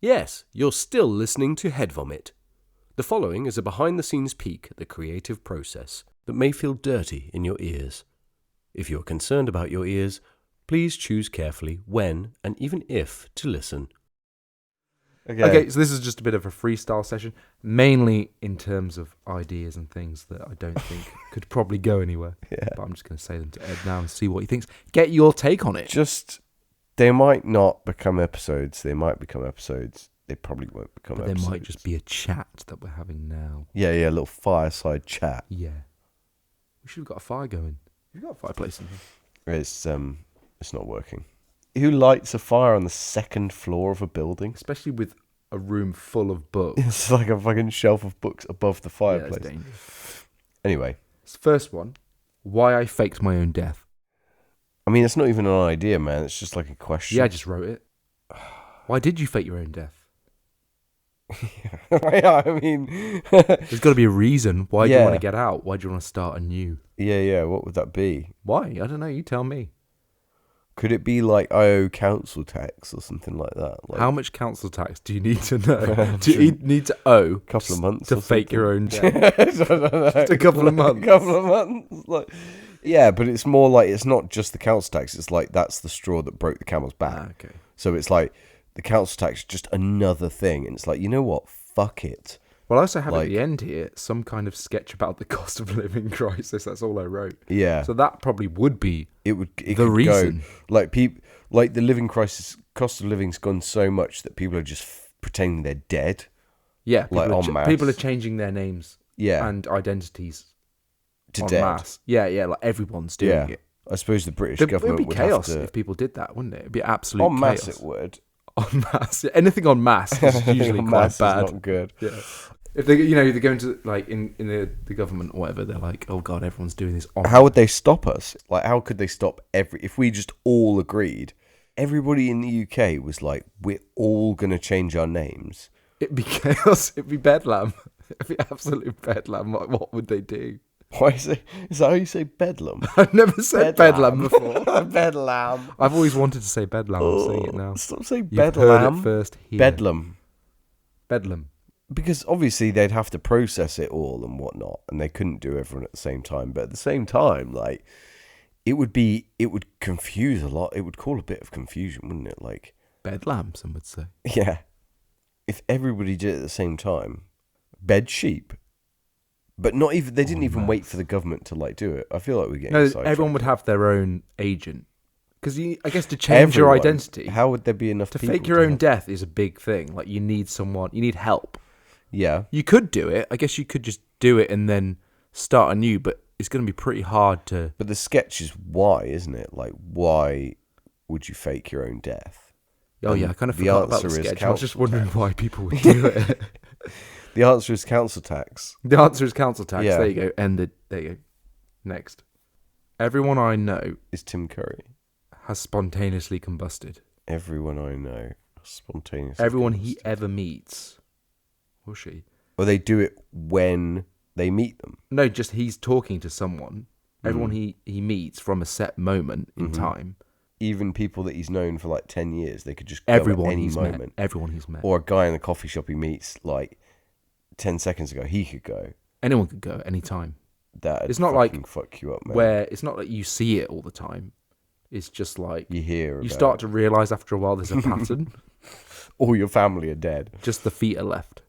Yes, you're still listening to Head Vomit. The following is a behind-the-scenes peek at the creative process that may feel dirty in your ears. If you're concerned about your ears, please choose carefully when and even if to listen. Okay, so this is just a bit of a freestyle session, mainly in terms of ideas and things that I don't think could probably go anywhere. Yeah. But I'm just going to say them to Ed now and see what he thinks. Get your take on it. They might not become episodes. They might become episodes. They probably won't become But episodes. there might just be a chat that we're having now. Yeah, a little fireside chat. Yeah. We should have got a fire going. We've got a fireplace in here. It's not working. Who lights a fire on the second floor of a building? Especially with a room full of books. It's like a fucking shelf of books above the Yeah, fireplace. it's dangerous. Anyway. First one, why I faked my own death. I mean, it's not even an idea, man. It's just like a question. Yeah, I just wrote it. Why did you fake your own death? Yeah, I mean... There's got to be a reason. Why do you want Yeah. to get out? Why do you want to start anew? Yeah, what would that be? Why? I don't know. You tell me. Could it be like I owe council tax or something like that? Like How much council tax do you need to know? Do you need to owe a couple of months to or fake something? your own death? I don't know. Just a couple of months. A couple of months. Like, yeah, but it's more like it's not just the council tax. It's like that's the straw that broke the camel's back. Okay. So it's like the council tax is just another thing. And it's like, you know what? Fuck it. Well, I also have at Like- the end here some kind of sketch about the cost of living crisis. That's all I wrote. Yeah. So that probably would be it the could reason. Go, like like the living crisis, cost of living's gone so much that people are just pretending they're dead. Yeah, Like people, en masse. people are changing their names Yeah. and identities to en dead. masse. Yeah, like everyone's doing Yeah. it. I suppose the British It government would be would chaos have to. if people did that, wouldn't it? It'd be absolute En masse, chaos. it would. En masse. Anything en masse is usually En quite masse bad. is not good. Yeah. If they go into like in the government or whatever, they're like, oh god, everyone's doing this. How would they stop us? Like, how could they stop if we just all agreed? Everybody in the UK was like, we're all gonna change our names. It'd be chaos. It'd be bedlam. It'd be absolute bedlam. Like, what would they do? Why is that how you say bedlam? I've never said bedlam before. Bedlam. I've always wanted to say bedlam. I'm saying it now. Stop saying You've heard bedlam. it first here. Bedlam. Bedlam. Because obviously they'd have to process it all and whatnot, and they couldn't do everyone at the same time. But at the same time, like, it would confuse a lot. It would cause a bit of confusion, wouldn't it? Like, Bedlam, some would say. yeah, if everybody did it at the same time, bed sheep. But not even they didn't even wait for the government to like do it. I feel like we're getting No, sidetracked. everyone would have their own agent. Because I guess to change your Everyone. identity, How would there be enough to people fake your own have- death is a big thing. Like, you need help. Yeah, You could do it. I guess you could just do it and then start anew, but it's going to be pretty hard to... but the sketch is why, isn't it? Like, why would you fake your own death? Oh, yeah, I kind of forgot about the sketch. I was just wondering why people would do it. The answer is council tax. The answer is council tax. Yeah. There you go. Ended. There you go. Next. Everyone I know Is Tim Curry. has spontaneously combusted. Everyone I know spontaneously. Everyone he combusted. ever meets. Or she. Or they do it when they meet them. No, just he's talking to someone. Everyone he meets from a set moment in time. Even people that he's known for like 10 years, they could just go Everyone at any he's moment. met. Everyone he's met. Or a guy in the coffee shop he meets like 10 seconds ago, he could go. Anyone could go at any time. That'd It's not like fuck you up, man. Where it's not like you see it all the time. It's just like you hear you about start it. to realise after a while there's a pattern. All your family are dead. Just the feet are left.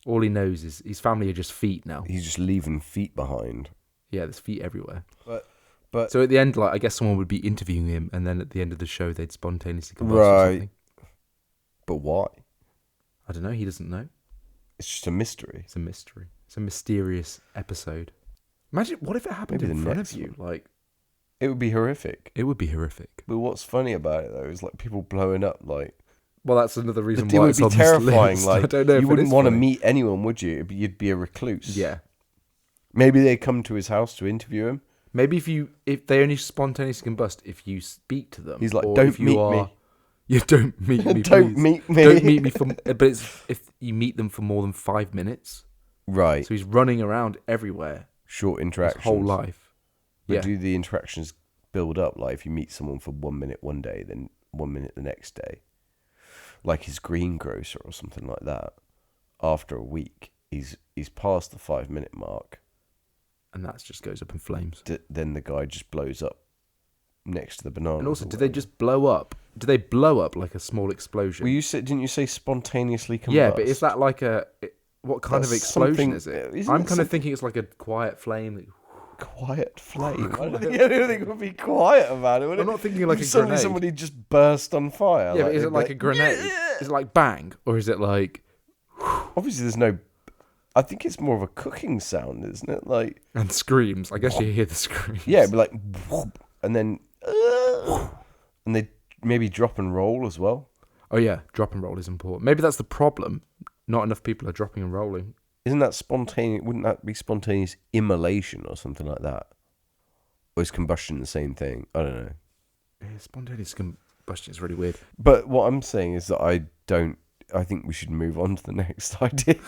All he knows is his family are just feet now. He's just leaving feet behind. Yeah, there's feet everywhere. But So at the end, like, I guess someone would be interviewing him, and then at the end of the show, they'd spontaneously combust or Right. something. but why? I don't know. He doesn't know. It's just a mystery. It's a mystery. It's a mysterious episode. Imagine, what if it happened Maybe in the front next of you? one. Like, It would be horrific. it would be horrific. But what's funny about it though is like people blowing up. Like, Well, that's another reason it why would it's be on this terrifying. list. Like, I don't know if you it wouldn't is want to funny. meet anyone, would you? You'd be a recluse. Yeah. Maybe they come to his house to interview him. Maybe if they only spontaneously combust if you speak to them. He's like, or "Don't if you meet are, me." You don't meet me. Don't please. meet me. Don't meet me for. But it's if you meet them for more than 5 minutes. Right. So he's running around everywhere. Short His interactions. whole life. But Yeah. do the interactions build up? Like if you meet someone for 1 minute one day, then 1 minute the next day. like his greengrocer or something like that, after a week, he's past the 5-minute mark, and that just goes up in flames. Then the guy just blows up next to the banana. And also, do they just blow up? Do they blow up like a small explosion? Well, didn't you say spontaneously combust? Yeah, but is that like what kind of explosion is it? I'm kind of thinking it's like a quiet flame. Quiet flame. I don't think anything would be quiet about it. I'm not thinking like a suddenly grenade. somebody just burst on fire. Yeah, but is it like a grenade? Is it like bang, or is it like? Obviously, there's no. I think it's more of a cooking sound, isn't it? Like and screams. I guess you hear the screams. Yeah, but like, and then, and they maybe drop and roll as well. Oh yeah, drop and roll is important. Maybe that's the problem. Not enough people are dropping and rolling. Isn't that spontaneous? Wouldn't that be spontaneous immolation or something like that? Or is combustion the same thing? I don't know. Yeah, spontaneous combustion is really weird. But what I'm saying is that I think we should move on to the next idea.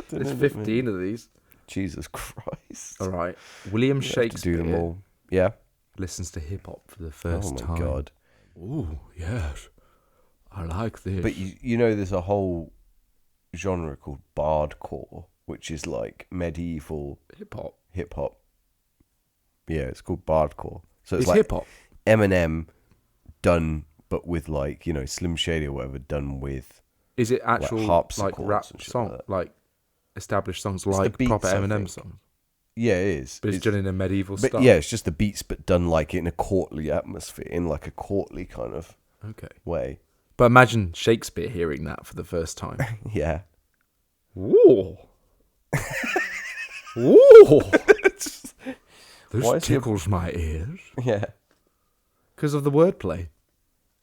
There's 15 of these. Jesus Christ. All right. William Shakespeare have to do them all. Yeah. listens to hip hop for the first time. Oh my God. Ooh, yes. I like this. But you know there's a whole genre called bardcore, which is like medieval hip hop. Yeah, it's called bardcore. So it's It's like hip hop. Eminem done, but with like, you know, Slim Shady or whatever, done with. Is it actual like rap song, like established songs like proper Eminem songs? Yeah, it is. But it's done in a medieval style. Yeah, it's just the beats, but done like in a courtly atmosphere, in like a courtly kind of way. But imagine Shakespeare hearing that for the first time. Yeah. Ooh. Ooh. This tickles my ears. Yeah. Because of the wordplay.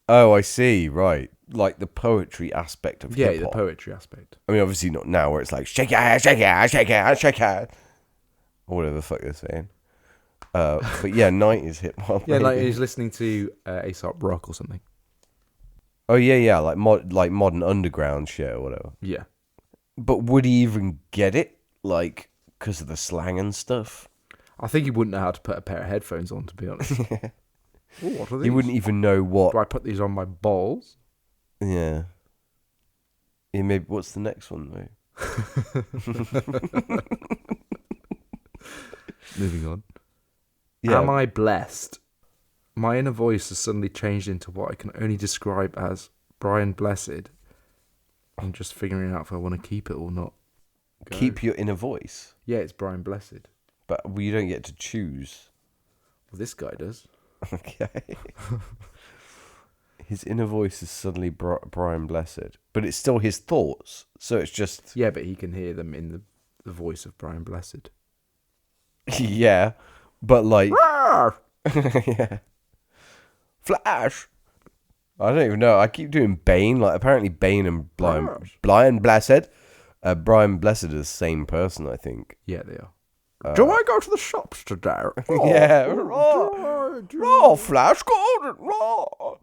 Oh, I see. Right. Like the poetry aspect of hip-hop. Yeah, the poetry aspect. I mean, obviously not now where it's like, shake your ass, shake your ass, shake your ass, shake your ass. Or whatever the fuck they're saying. But yeah, 90s hip-hop. Yeah, like he's listening to Aesop Rock or something. Oh, yeah, like modern underground shit or whatever. Yeah. But would he even get it? Like, because of the slang and stuff? I think he wouldn't know how to put a pair of headphones on, to be honest. Ooh, what are these? He wouldn't even know what... Do I put these on my balls? Yeah. Yeah, maybe... What's the next one, though? Moving on. Yeah. Am I blessed? My inner voice has suddenly changed into what I can only describe as Brian Blessed. I'm just figuring out if I want to keep it or not. Go. Keep your inner voice? Yeah, it's Brian Blessed. But you don't get to choose. Well, this guy does. Okay. His inner voice is suddenly Brian Blessed. But it's still his thoughts. So it's just... Yeah, but he can hear them in the voice of Brian Blessed. Yeah. But like... Yeah. Flash! I don't even know. I keep doing Bane. Like, apparently Bane and Brian Blessed. Brian Blessed are the same person, I think. Yeah, they are. Do I go to the shops today? Oh, yeah. Flash Gordon.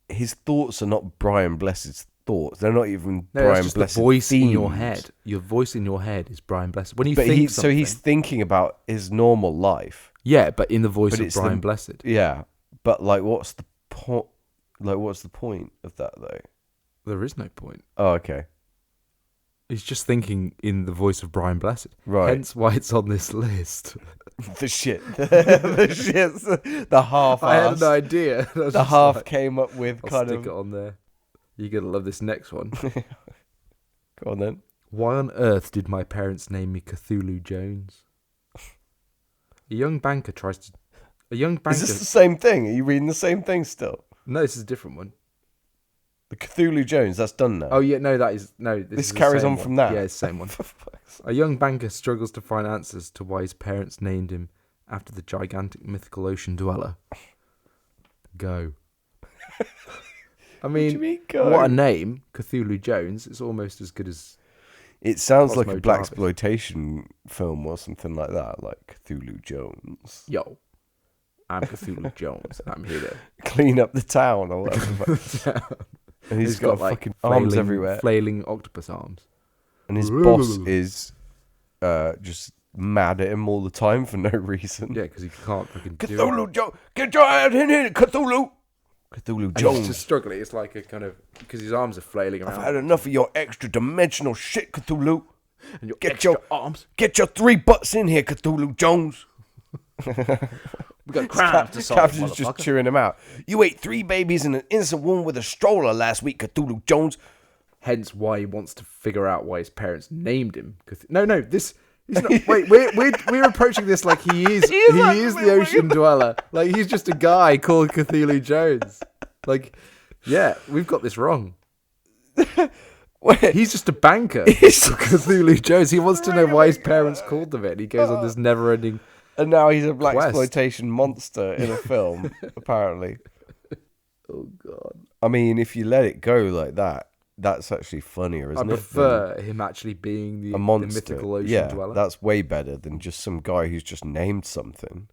His thoughts are not Brian Blessed's thoughts. They're not even Brian Blessed's the voice themes. in your head. Your voice in your head is Brian Blessed. When you but think so he's thinking about his normal life. Yeah, but in the voice of Brian Blessed. Yeah, but like, what's the point? Like, what's the point of that though? There is no point. Oh, okay. He's just thinking in the voice of Brian Blessed. Right. Hence why it's on this list. The shit. The half. I had an idea. The half came up with I'll stick it on there. You're going to love this next one. Go on then. Why on earth did my parents name me Cthulhu Jones? A young banker tries to... Is this the same thing? Are you reading the same thing still? No, this is a different one. The Cthulhu Jones, that's done now. Oh, yeah, no, that is... No, this carries on from that? Yeah, it's the same one. A young banker struggles to find answers to why his parents named him after the gigantic mythical ocean dweller. Go. I mean, what do you mean, go? What a name, Cthulhu Jones. It's almost as good as... It sounds Cosmo like a blaxploitation film or something like that, like Cthulhu Jones. Yo, I'm Cthulhu Jones. I'm here to clean up the town or whatever. And he's got like fucking arms everywhere. Flailing octopus arms. And his boss is just mad at him all the time for no reason. Yeah, because he can't fucking do it. Cthulhu Jones, get your head in here, Cthulhu! Cthulhu And Jones. he's just struggling. It's like a kind of... Because his arms are flailing I've around. had enough of your extra-dimensional shit, Cthulhu. And your Get extra your arms. Get your 3 butts in here, Cthulhu Jones. We got crimes to solve, Captain's just motherfucker. chewing him out. You ate 3 babies and an innocent woman with a stroller last week, Cthulhu Jones. Hence why he wants to figure out why his parents named him. No, this... He's not, wait, we're approaching this like he is the ocean dweller. Like, he's just a guy called Cthulhu Jones. Like, yeah, we've got this wrong. He's just a banker. Cthulhu Jones. He wants to know why his parents called him it. And he goes on this never-ending... And now he's a black quest. exploitation monster in a film, apparently. Oh, God. I mean, if you let it go like that, that's actually funnier, I isn't it? prefer him actually being the A monster. mythical ocean Yeah, dweller. that's way better than just some guy who's just named something.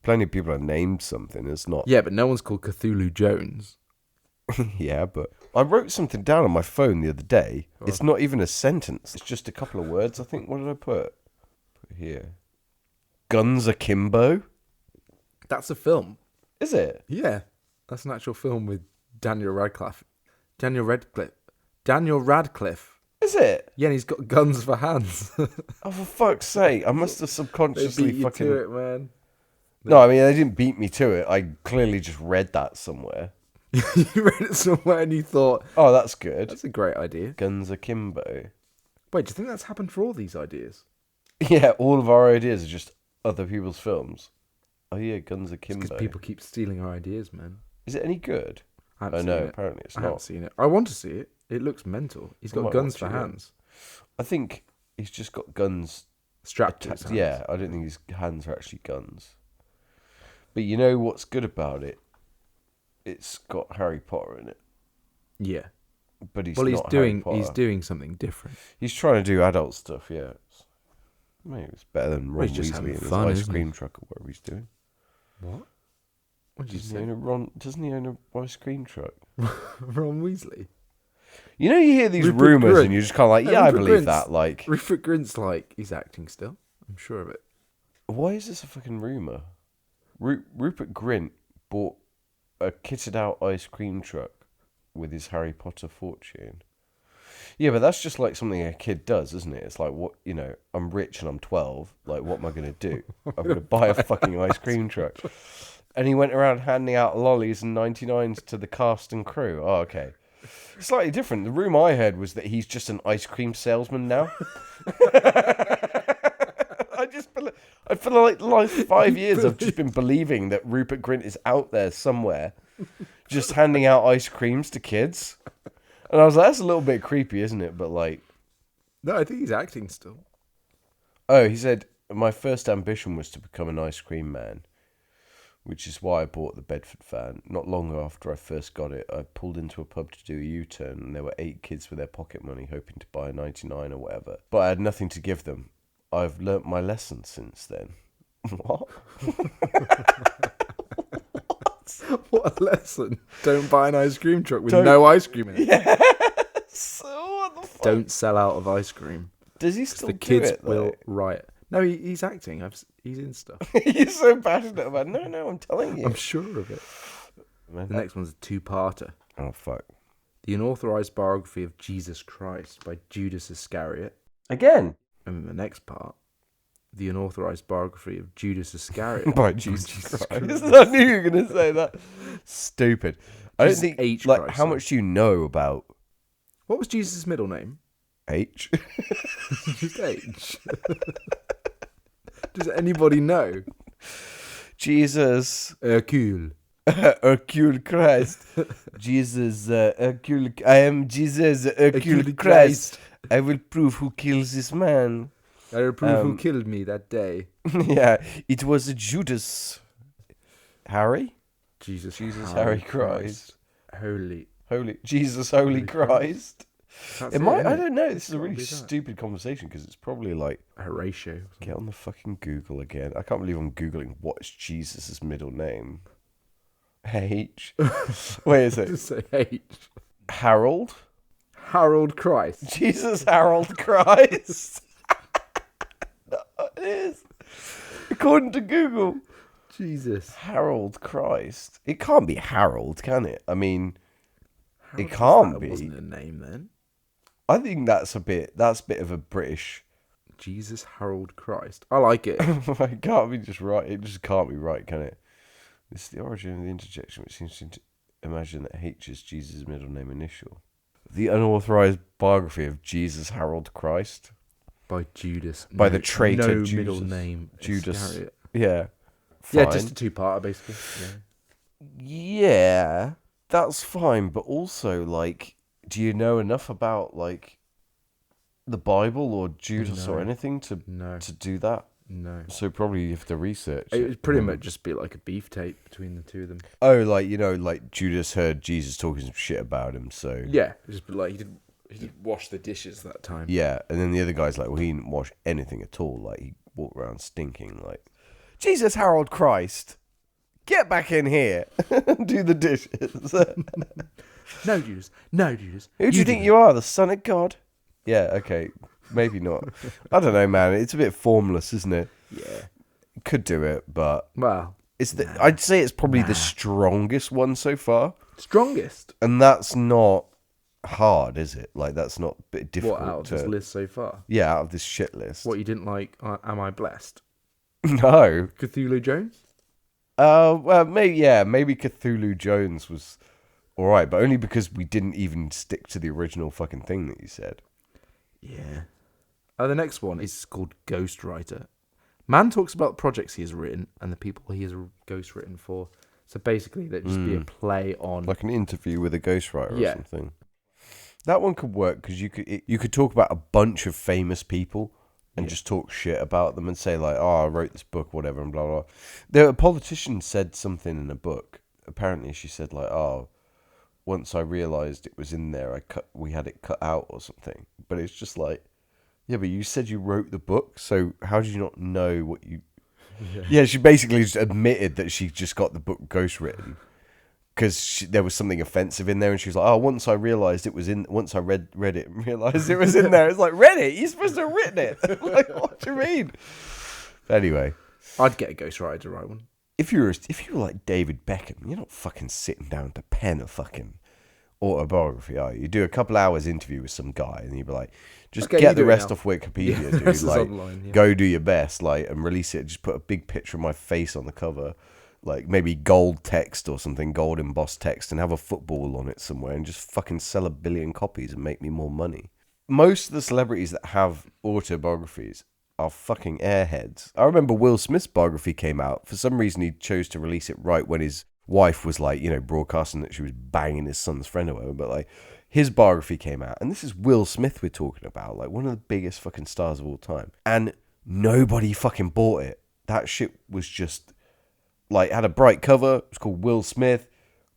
Plenty of people are named something. It's not... Yeah, but no one's called Cthulhu Jones. Yeah, but I wrote something down on my phone the other day. It's not even a sentence. It's just a couple of words, I think. What did I put here? Guns Akimbo? That's a film. Is it? Yeah, that's an actual film with Daniel Radcliffe. Daniel Radcliffe. Is it? Yeah, and he's got guns for hands. Oh, for fuck's sake. I must have They subconsciously beat you fucking... to it, man. No, I mean, they didn't beat me to it. I clearly just read that somewhere. You read it somewhere and you thought, Oh, that's good. that's a great idea. Guns Akimbo. Wait, do you think that's happened for all these ideas? Yeah, all of our ideas are just other people's films. Oh, yeah, Guns Akimbo. Because people keep stealing our ideas, man. Is it any good? I haven't Oh, seen no, it. apparently it's I haven't not. seen it. I want to see it. It looks mental. He's I got might guns watch for it, yeah. hands. I think he's just got guns Strapped to his hands. Yeah, I don't think his hands are actually guns. But you know what's good about it? It's got Harry Potter in it. Yeah. But he's Well, not Harry Potter. he's doing something different. He's trying to do adult stuff, yeah. Maybe it's better than Well, Ron he's just Weasley having in his fun, ice isn't cream truck or whatever he's doing. What? What did you Doesn't say? he own an ice cream truck? Ron Weasley. You know, you hear these Rupert rumours Grint. and you're just kind of like, Yeah, yeah, I Rupert believe Grint's- that. Like, Rupert Grint's like, he's acting still. I'm sure of it. why is this a fucking rumour? Rupert Grint bought a kitted out ice cream truck with his Harry Potter fortune. Yeah, but that's just like something a kid does, isn't it? It's like, what, you know, I'm rich and I'm 12. Like, what am I going to do? I'm going to buy a fucking ice cream truck. And he went around handing out lollies and 99s to the cast and crew. Oh, okay. Slightly different. The rumor I heard was that he's just an ice cream salesman now. I feel like the last 5 years I've just been believing that Rupert Grint is out there somewhere just handing out ice creams to kids. And I was like, that's a little bit creepy, isn't it? But like... No, I think he's acting still. Oh, he said, my first ambition was to become an ice cream man, which is why I bought the Bedford fan. Not long after I first got it, I pulled into a pub to do a U-turn, and there were 8 kids with their pocket money hoping to buy a 99 or whatever. But I had nothing to give them. I've learnt my lesson since then. What? What a lesson. Don't buy an ice cream truck with no ice cream in it. Yes! What the fuck? Don't sell out of ice cream. Does he still The do kids it, though? will riot. No, he's acting. He's in stuff. He's so passionate about it. No, I'm telling you. I'm sure of it. The next one's a two-parter. Oh, fuck. The unauthorized biography of Jesus Christ by Judas Iscariot. Again? And then the next part, the unauthorized biography of Judas Iscariot By Jesus Christ. I knew you were going to say that. Stupid. I don't Jesus think... H. like, Christ, how sorry. much do you know about What was Jesus' middle name? H? Just H. Does anybody know? Jesus... Hercule. Hercule Christ. Jesus, Hercule... I am Jesus, Hercule Christ. I will prove who kills this man. I will prove who killed me that day. Yeah, it was Judas. Harry? Jesus Harry Christ. Holy. Jesus, Holy Christ. That's It might, isn't I don't know, this is a Gotta really be that. stupid conversation because it's probably like, Horatio. get on the fucking Google again. I can't believe I'm Googling what's Jesus' middle name. H. Wait, is it Just say H. Harold? Harold Christ. Jesus Harold Christ. No, it is. According to Google. Jesus. Harold Christ. It can't be Harold, can it? I mean, Harold, it can't that be. wasn't a name then. I think that's a bit of a British. Jesus Harold Christ. I like it. It can't be just right. It just can't be right, can it? This is the origin of the interjection, which seems to imagine that H is Jesus' middle name initial. The unauthorized biography of Jesus Harold Christ. By Judas. By the traitor no Judas. middle name. Judas. Iscariot. Yeah. Yeah, Fine. just a two-parter, basically. Yeah, that's fine. But also, like, do you know enough about, like, the Bible or Judas or anything to do that? No. So probably you have to research It it. would pretty much just be like a beef tape between the two of them. Oh, like, you know, like Judas heard Jesus talking some shit about him, so... Yeah, just like he didn't wash the dishes that time. Yeah, and then the other guy's like, well, he didn't wash anything at all. Like, he walked around stinking, like, Jesus Harold Christ, get back in here and do the dishes. No, Judas. No, Judas. Who do you think you are, the son of God? Yeah, okay, maybe not. I don't know, man. It's a bit formless, isn't it? Yeah. Could do it, but Well, I'd say it's probably the strongest one so far. strongest. And that's not hard, is it? Like, that's not a bit difficult. What out of this list so far? Yeah, out of this shit list. What you didn't like? Am I blessed? No. Cthulhu Jones. Well, maybe Cthulhu Jones was all right, but only because we didn't even stick to the original fucking thing that you said. Yeah. The next one is called Ghostwriter. Man talks about projects he has written and the people he has ghostwritten for. So basically, that'd just be a play on, like an interview with a ghostwriter Yeah. or something. That one could work because you could talk about a bunch of famous people and just talk shit about them and say like, oh, I wrote this book, whatever, and blah blah. A politician said something in a book. Apparently, she said like, oh, once I realised it was in there, we had it cut out or something. But it's just like, yeah, but you said you wrote the book, so how did you not know what you? Yeah, she basically just admitted that she just got the book ghostwritten because there was something offensive in there, and she was like, "Oh, once I realised it was in, once I read it and realised it was in there." It's like, read it? You're supposed to have written it. Like, what do you mean? Anyway, I'd get a ghostwriter to write one. if you were like David Beckham, you're not fucking sitting down to pen a fucking autobiography, are you? You do a couple hours interview with some guy, and you'd be like, just Okay, get you the do it rest now. off Wikipedia, Yeah, dude. this is Like, online, yeah. go do your best, like, and release it. Just put a big picture of my face on the cover, like maybe gold text or something, gold embossed text, and have a football on it somewhere, and just fucking sell 1 billion copies and make me more money. Most of the celebrities that have autobiographies are fucking airheads. I remember Will Smith's biography came out. For some reason, he chose to release it right when his wife was like, you know, broadcasting that she was banging his son's friend or whatever. But like, his biography came out, and this is Will Smith we're talking about, like one of the biggest fucking stars of all time, and nobody fucking bought it. That shit was just like, had a bright cover. It was called Will Smith,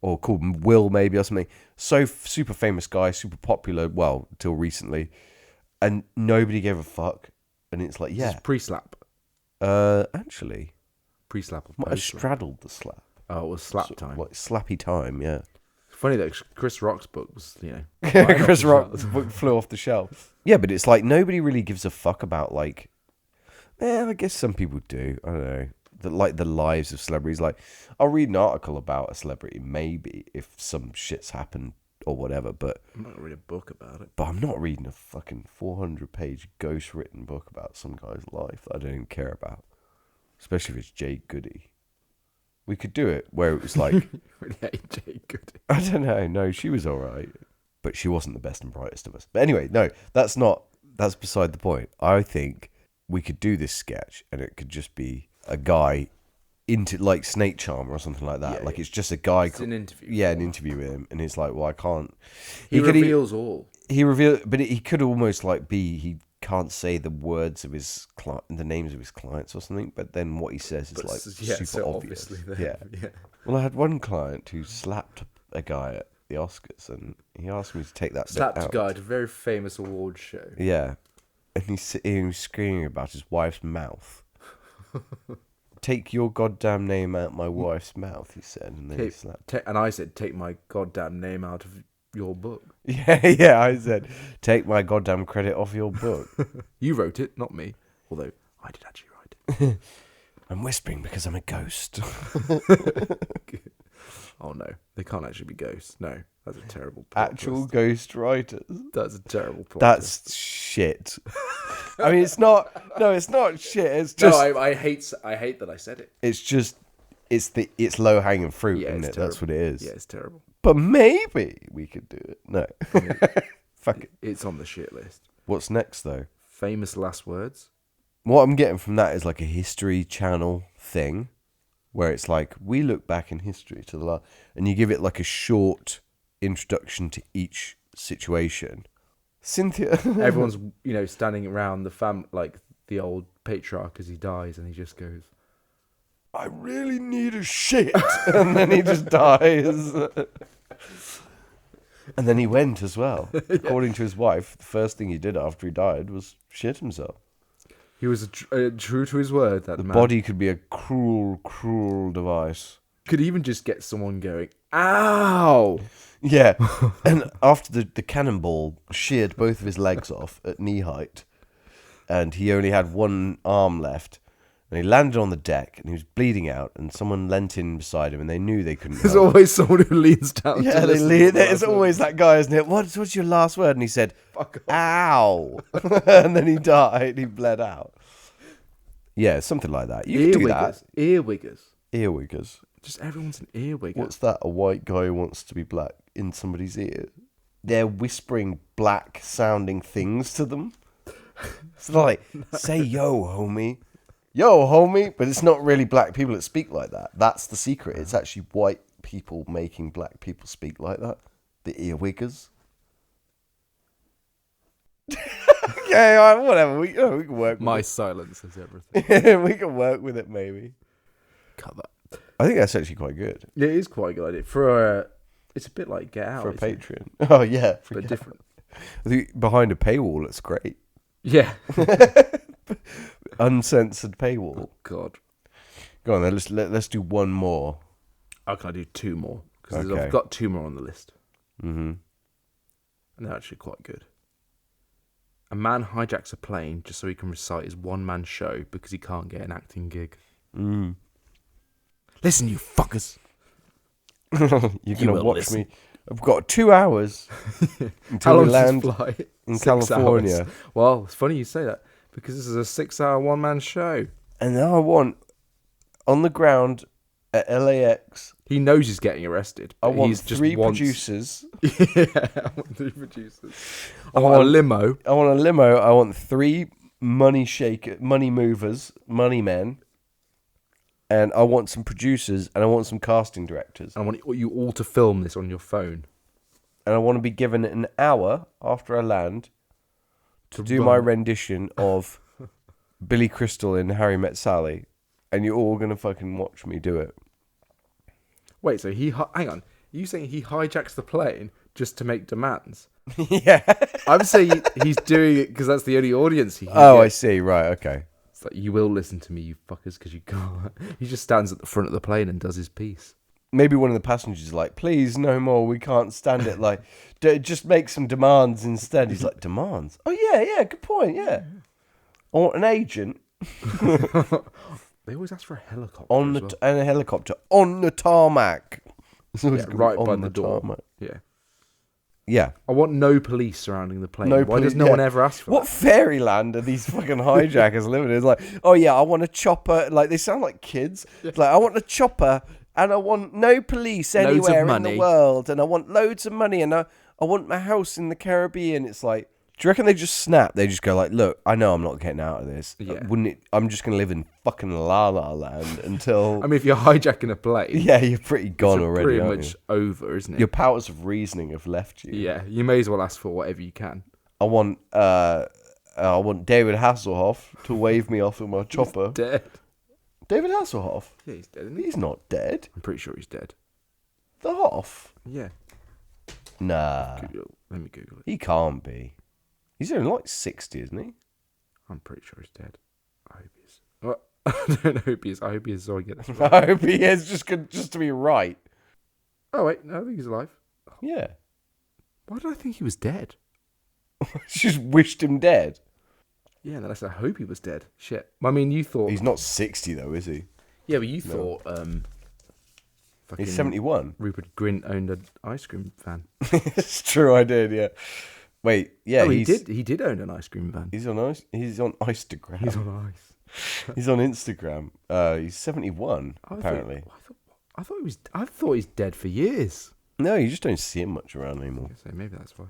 or called Will maybe or something. So super famous guy, super popular. Well, till recently, and nobody gave a fuck. And it's like, This yeah, is pre-slap. actually, Pre-slap or might have post-slap. straddled the slap. Oh, it was slap time. Like slappy time, yeah. Funny that Chris Rock's book was, Chris Rock's book flew off the shelf. Yeah, but it's like nobody really gives a fuck about, like, I guess some people do. I don't know. The lives of celebrities. Like, I'll read an article about a celebrity, maybe, if some shit's happened or whatever, but I'm not gonna read a book about it. I'm not reading a fucking 400-page ghost-written book about some guy's life that I don't even care about. Especially if it's Jay Goody. We could do it where it was like, Really hate Jay Goody. I don't know. No, she was all right, but she wasn't the best and brightest of us. But anyway, no, that's beside the point. I think we could do this sketch, and it could just be a guy into like Snake Charmer or something like that. Yeah, like yeah. it's just a guy. It's an interview. Yeah, an interview with him, and it's like, well, I can't. He could reveals all. He revealed, but he could almost like be. He can't say the words of his the names of his clients or something. But then what he says is like super so obvious. obviously Yeah. yeah. Well, I had one client who slapped a guy at the Oscars, and he asked me to take that bit Slapped a out. guy at a very famous awards show. Yeah, and he was screaming about his wife's mouth. Take your goddamn name out my wife's mouth, he said, and then he slapped. And I said, take my goddamn name out of your book. Yeah, I said, take my goddamn credit off your book. You wrote it, not me. Although I did actually write it. I'm whispering because I'm a ghost. Oh no, they can't actually be ghosts. No, that's a terrible plot Actual twist. ghost writers. That's a terrible plot twist. That's shit. I mean, it's not. No, it's not shit. It's No, just. I hate that I said it. It's just. It's low hanging fruit, Yeah, isn't it's it? That's what it is. Yeah, it's terrible. But maybe we could do it. No. Fuck it. It's on the shit list. What's next though? Famous last words. What I'm getting from that is like a History Channel thing, where it's like we look back in history to the last, and you give it like a short introduction to each situation. Cynthia, Everyone's standing around like the old patriarch as he dies, and he just goes, I really need a shit, and then he just dies. And then he went as well. According to his wife, the first thing he did after he died was shit himself. He was true to his word. That The man body could be a cruel, cruel device. could even just get someone going, "Ow!" Yeah, and after the cannonball sheared both of his legs off at knee height, and he only had one arm left, and he landed on the deck, and he was bleeding out, and someone leant in beside him, and they knew they couldn't There's help. always someone who leans down. Yeah, to listen to the there's last always that guy, isn't it? What's your last word? And he said, Fuck off. ow. And then he died. He bled out. Yeah, something like that. You could do that. Earwiggers. Earwiggers. Just everyone's an earwigger. What's that? A white guy who wants to be black in somebody's ear. They're whispering black sounding things to them. It's like, say yo, homie. Yo, homie. But it's not really black people that speak like that. That's the secret. It's actually white people making black people speak like that. The earwiggers. Yeah, whatever. We can work with My it. silence is everything. We can work with it, maybe. Cut that. I think that's actually quite good Yeah, it is quite a good idea for it's a bit like Get Out for a isn't it? Patreon. Oh yeah, but different. I think behind a paywall, it's great. Yeah. Uncensored paywall. God. Go on then. Let's do one more. I can do two more because Okay. I've got two more on the list, Mm-hmm. and they're actually quite good. A man hijacks a plane just so he can recite his one-man show because he can't get an acting gig. Mm. Listen, you fuckers. You're gonna will watch listen. me. I've got 2 hours How until long we land does this flight? in 6 California, hours. Well, it's funny you say that because this is a 6-hour one-man show. and now I want on the ground at LAX. He knows he's getting arrested. I But want he's just three wants... producers. Yeah, I want 3 producers. I want a limo. I want a limo. I want 3 money movers, money men, and I want some producers, and I want some casting directors, I want you all to film this on your phone. and I want to be given an hour after I land to do my rendition of Billy Crystal in Harry Met Sally, and you're all gonna fucking watch me do it. Wait, so hang on. Are you saying he hijacks the plane just to make demands? Yeah. I'm saying he's doing it because that's the only audience he can Oh, get. I see. Right. Okay. It's like, you will listen to me, you fuckers, because you can't. He just stands at the front of the plane and does his piece. Maybe one of the passengers is like, please, no more. We can't stand it. Like, just make some demands instead. He's like, demands? Oh, yeah. Good point. Yeah. I want an agent They always ask for a helicopter on as the well. and a helicopter on the tarmac. It's always Yeah, gonna be right on by the door. tarmac. Yeah. Yeah. I want no police surrounding the plane. No Why does police- no yeah. one ever ask for What that? fairyland are these fucking hijackers living in? It's like, oh yeah, I want a chopper. Like, they sound like kids. It's like, I want a chopper, and I want no police Loads of anywhere in money. the world, and I want loads of money, and I want my house in the Caribbean. It's like, do you reckon they just snap? They just go like, look, I know I'm not getting out of this. Yeah. Wouldn't it? I'm just gonna live in fucking La La Land until. I mean, if you're hijacking a plane, yeah, you're pretty gone it's already. pretty aren't much over, isn't it? Your powers of reasoning have left you. Yeah, you may as well ask for whatever you can. I want David Hasselhoff to wave me off in my chopper. Dead. David Hasselhoff? Yeah, he's dead, isn't he? He's not dead. I'm pretty sure he's dead. The Hoff? Yeah. Nah, Let me Google it. he can't be. He's only like 60, isn't he? I'm pretty sure he's dead. I hope he is. Well, I don't hope he is. I hope he is so I get this right. I hope he is, just to be right. Oh, wait. No, I think he's alive. Yeah. Why did I think he was dead? Just wished him dead. Yeah, unless I hope he was dead. Shit. I mean, you thought... He's not 60 though, is he? Yeah, but you thought... fucking He's 71. Rupert Grint owned an ice cream van. It's true, I did, yeah. Wait, yeah, he did own an ice cream van. He's on Instagram. He's on ice. He's on Instagram. He's 71 apparently. I thought he's dead for years. No, you just don't see him much around anymore. So maybe that's why.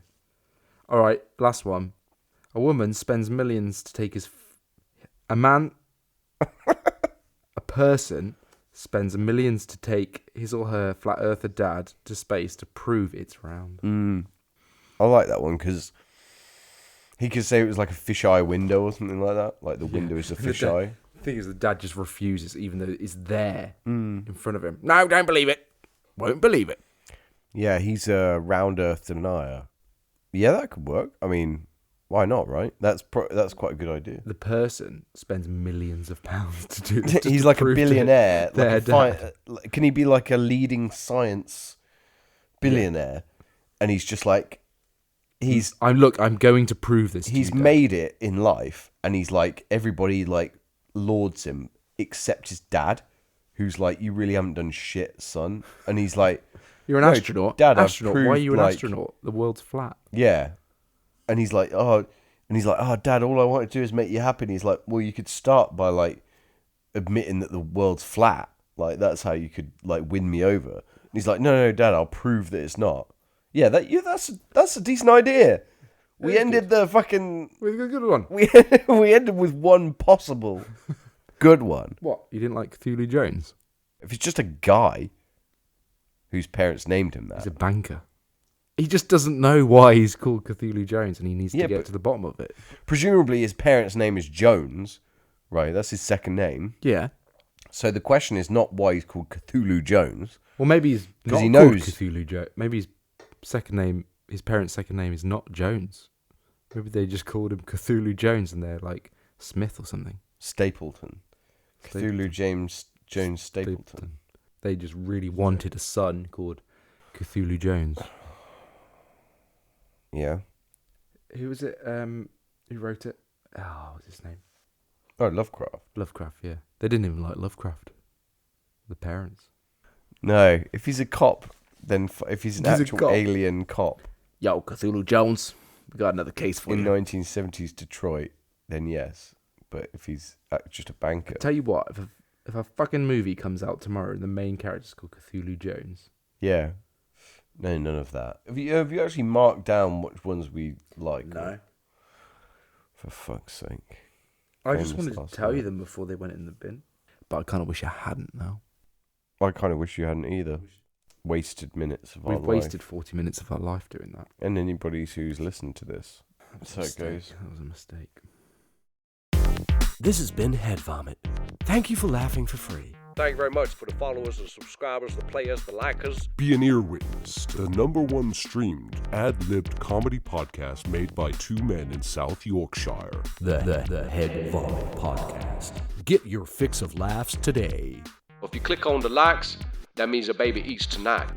All right, last one. A woman spends millions to take a person spends millions to take his or her flat earther dad to space to prove it's round. I like that one because he could say it was like a fisheye window or something like that. Like the window is a fisheye. The thing is, the dad just refuses, even though it's there in front of him. No, don't believe it. Won't believe it. Yeah, he's a round earth denier. Yeah, that could work. I mean, why not, right? That's quite a good idea. The person spends millions of pounds to do this. He's like a billionaire. Dad. Can he be like a leading science billionaire? Yeah. And he's just like, I'm going to prove this. He's made it in life, and he's like, everybody like lauds him except his dad, who's like, you really haven't done shit, son. And he's like, you're an astronaut. Dad, astronaut. Why are you an astronaut? The world's flat. Yeah. And he's like, oh, Dad, all I want to do is make you happy. And he's like, well, you could start by like admitting that the world's flat. Like that's how you could like win me over. And he's like, no, Dad, I'll prove that it's not. Yeah, that's a decent idea. We ended the fucking with a good one. We ended with one possible good one. What? You didn't like Cthulhu Jones? If it's just a guy whose parents named him that. He's a banker. He just doesn't know why he's called Cthulhu Jones, and he needs to get to the bottom of it. Presumably his parents' name is Jones, right? That's his second name. Yeah. So the question is not why he's called Cthulhu Jones. Well, maybe he's not he called knows Cthulhu Jones. Maybe his parents' second name is not Jones. Maybe they just called him Cthulhu Jones, and they're like Smith or something. Stapleton. Cthulhu James Jones Stapleton. They just really wanted a son called Cthulhu Jones. Yeah. Who was it? Who wrote it? Oh, what's his name? Oh, Lovecraft. Lovecraft, yeah. They didn't even like Lovecraft. The parents. No, if he's a cop, then if he's an actual alien cop. Yo, Cthulhu Jones, we got another case for you. In 1970s Detroit, then yes. But if he's just a banker. I tell you what, if a fucking movie comes out tomorrow and the main character's called Cthulhu Jones. Yeah. No, none of that. Have you actually marked down which ones we like? No. For fuck's sake. I just wanted to tell you them before they went in the bin. But I kind of wish I hadn't now. I kind of wish you hadn't either. Wasted minutes of our life. We've wasted 40 minutes of our life doing that. And anybody who's listened to this. That's how it goes. That was a mistake. This has been Head Vomit. Thank you for laughing for free. Thank you very much for the followers, the subscribers, the players, the likers. Be an ear witness to the #1 streamed, ad-libbed comedy podcast made by two men in South Yorkshire. The Head Vomit Podcast. Get your fix of laughs today. If you click on the likes, that means the baby eats tonight.